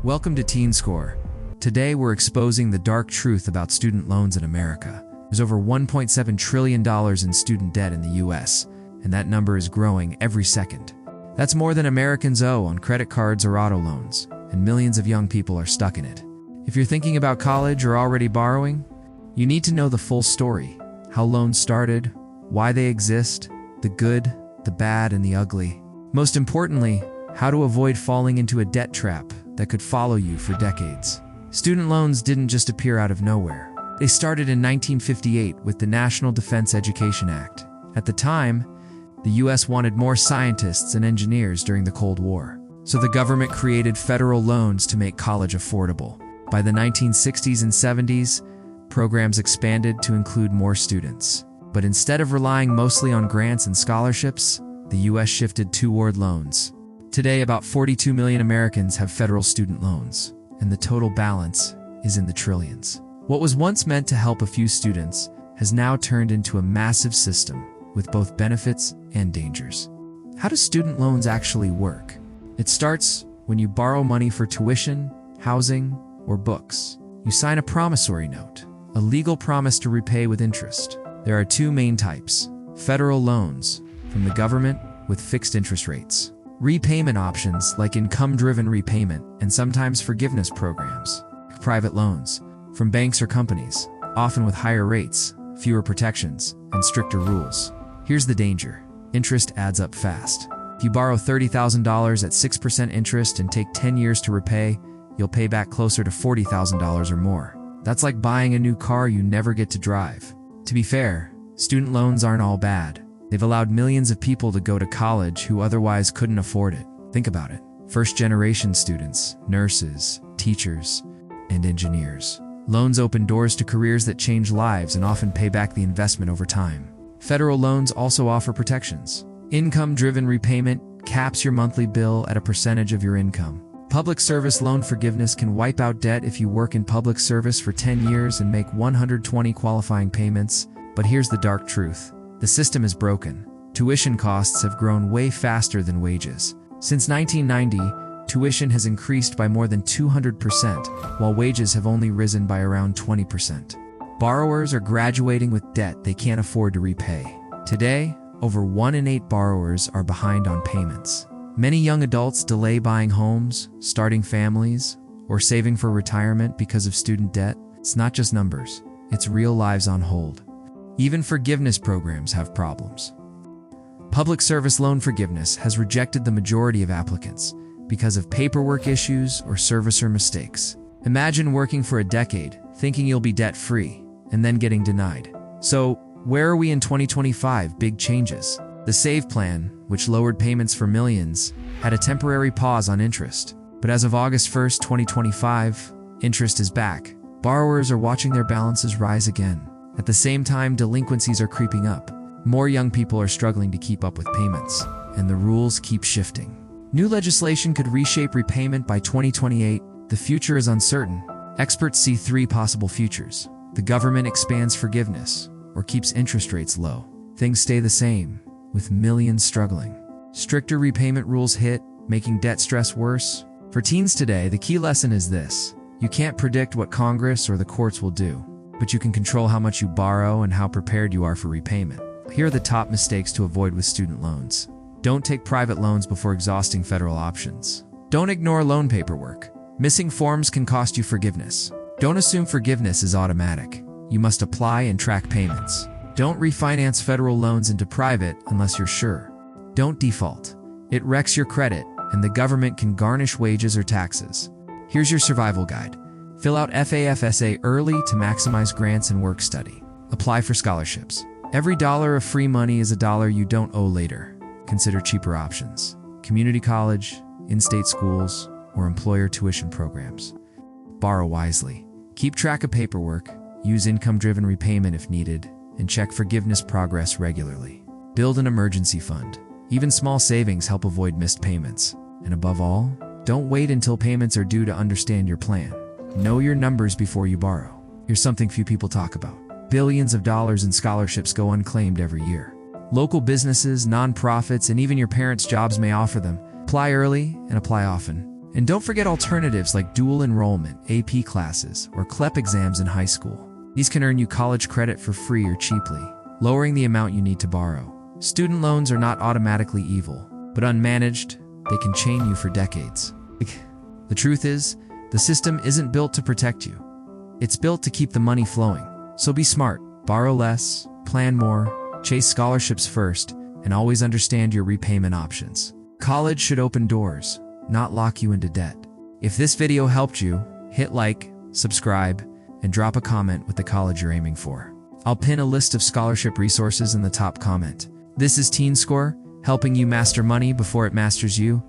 Welcome to TeensCore. Today we're exposing the dark truth about student loans in America. There's over $1.7 trillion in student debt in the US, and that number is growing every second. That's more than Americans owe on credit cards or auto loans, and millions of young people are stuck in it. If you're thinking about college or already borrowing, you need to know the full story: how loans started, why they exist, the good, the bad, and the ugly. Most importantly, how to avoid falling into a debt trap that could follow you for decades. Student loans didn't just appear out of nowhere. They started in 1958 with the National Defense Education Act. At the time, the US wanted more scientists and engineers during the Cold War, so the government created federal loans to make college affordable. By the 1960s and 70s, programs expanded to include more students. But instead of relying mostly on grants and scholarships, the US shifted toward loans. Today, about 42 million Americans have federal student loans, and the total balance is in the trillions. What was once meant to help a few students has now turned into a massive system with both benefits and dangers. How do student loans actually work? It starts when you borrow money for tuition, housing, or books. You sign a promissory note, a legal promise to repay with interest. There are two main types: federal loans from the government with fixed interest rates, repayment options like income-driven repayment, and sometimes forgiveness programs, private loans from banks or companies, often with higher rates, fewer protections, and stricter rules. Here's the danger: interest adds up fast. If you borrow $30,000 at 6% interest and take 10 years to repay, you'll pay back closer to $40,000 or more. That's like buying a new car you never get to drive. To be fair, student loans aren't all bad. They've allowed millions of people to go to college who otherwise couldn't afford it. Think about it. First-generation students, nurses, teachers, and engineers. Loans open doors to careers that change lives and often pay back the investment over time. Federal loans also offer protections. Income-driven repayment caps your monthly bill at a percentage of your income. Public service loan forgiveness can wipe out debt if you work in public service for 10 years and make 120 qualifying payments. But here's the dark truth: the system is broken. Tuition costs have grown way faster than wages. Since 1990, tuition has increased by more than 200%, while wages have only risen by around 20%. Borrowers are graduating with debt they can't afford to repay. Today, over 1 in 8 borrowers are behind on payments. Many young adults delay buying homes, starting families, or saving for retirement because of student debt. It's not just numbers, it's real lives on hold. Even forgiveness programs have problems. Public service loan forgiveness has rejected the majority of applicants because of paperwork issues or servicer mistakes. Imagine working for a decade, thinking you'll be debt-free, and then getting denied. So, where are we in 2025? Big changes. The SAVE plan, which lowered payments for millions, had a temporary pause on interest. But as of August 1st, 2025, interest is back. Borrowers are watching their balances rise again. At the same time, delinquencies are creeping up. More young people are struggling to keep up with payments, and the rules keep shifting. New legislation could reshape repayment by 2028. The future is uncertain. Experts see 3 possible futures. The government expands forgiveness or keeps interest rates low. Things stay the same, with millions struggling. Stricter repayment rules hit, making debt stress worse. For teens today, the key lesson is this: you can't predict what Congress or the courts will do, but you can control how much you borrow and how prepared you are for repayment. Here are the top mistakes to avoid with student loans. Don't take private loans before exhausting federal options. Don't ignore loan paperwork. Missing forms can cost you forgiveness. Don't assume forgiveness is automatic. You must apply and track payments. Don't refinance federal loans into private unless you're sure. Don't default. It wrecks your credit, and the government can garnish wages or taxes. Here's your survival guide. Fill out FAFSA early to maximize grants and work study. Apply for scholarships. Every dollar of free money is a dollar you don't owe later. Consider cheaper options: community college, in-state schools, or employer tuition programs. Borrow wisely. Keep track of paperwork, use income-driven repayment if needed, and check forgiveness progress regularly. Build an emergency fund. Even small savings help avoid missed payments. And above all, don't wait until payments are due to understand your plan. Know your numbers before you borrow. Here's something few people talk about: billions of dollars in scholarships go unclaimed every year. Local businesses, nonprofits, and even your parents' jobs may offer them. Apply early and apply often. And don't forget alternatives like dual enrollment, AP classes, or CLEP exams in high school. These can earn you college credit for free or cheaply, lowering the amount you need to borrow. Student loans are not automatically evil, but unmanaged, they can chain you for decades. The truth is, the system isn't built to protect you. It's built to keep the money flowing. So be smart, borrow less, plan more, chase scholarships first, and always understand your repayment options. College should open doors, not lock you into debt. If this video helped you, hit like, subscribe, and drop a comment with the college you're aiming for. I'll pin a list of scholarship resources in the top comment. This is TeensCore, helping you master money before it masters you.